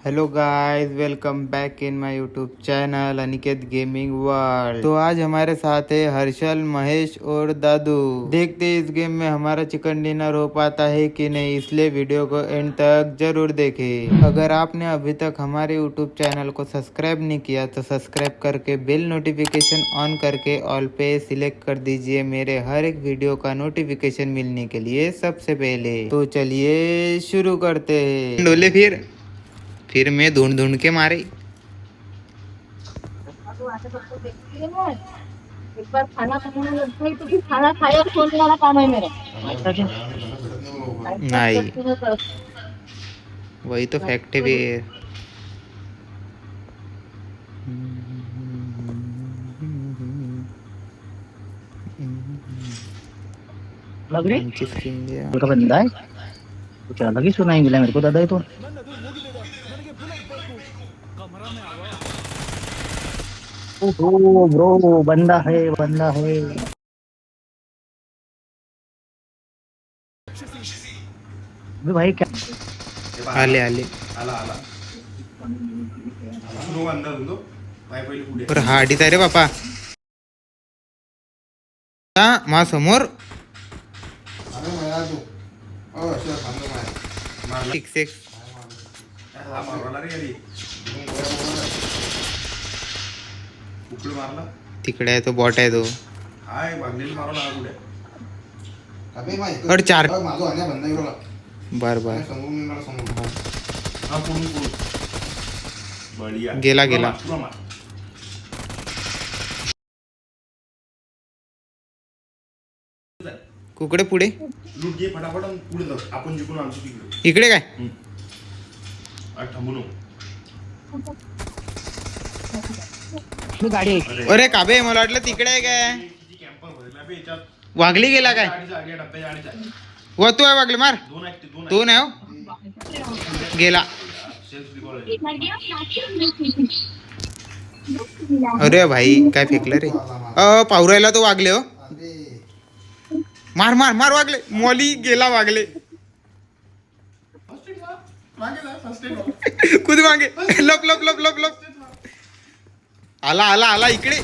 Hello guys, welcome back in my YouTube channel Aniket gaming world. तो आज हमारे साथ है हर्षल, महेश और दादू। देखते हैं इस गेम में हमारा चिकन डिनर हो पाता है कि नहीं, इसलिए वीडियो को एंड तक जरूर देखें। अगर आपने अभी तक हमारे यूट्यूब चैनल को सब्सक्राइब नहीं किया तो सब्सक्राइब करके बेल नोटिफिकेशन ऑन करके ऑल पे सिलेक्ट कर दीजिए मेरे हर एक वीडियो का नोटिफिकेशन मिलने के लिए सबसे पहले। तो चलिए शुरू करते हैं। डोले फिर मैं ढूंढ ढूंढ के मारे। एक बार खाना खाने लगता है तो फिर खाना खाए और सोने वाला काम है मेरा। नहीं, वही तो फैक्ट है भी। लग रही मंचिस इंडिया। का बंदा है कुछ अलग ही सुनाई मिला मेरे को दादा। ये तो ओहो ब्रो, बंदा है बंदा है। अबे भाई क्या आले आले और हाडीत आहे रे बापा. मा समोर 6x तिकडे आहे तो, बॉट आहे तो. और चार बर बर गेला गेला. कुकडे पुढे लूट घे फटाफट आणि पुढे जाऊ. आपण जिंकून आणतो तिकडे. इकडे काय थांबू नको. गाडी अरे काबे, मला वाटलं तिकडे आहे काय. किती कॅम्पर भरला बे याच्यात. वागली गेला काय. गाडीच्या आगे डब्याच्या गाडीच्या आगे. व तू आहे वागले मार. दोन आहेत ते, दोन आहेत. दोन आहे हो. गेला. Self recall. अरे भाई काय फेकलं रे. पावरायला तो वागले हो. मार मार मार वागले. मॉली गेला वागले. कुद मागे. लप लप लप लप लप. आला आला आला इकडे.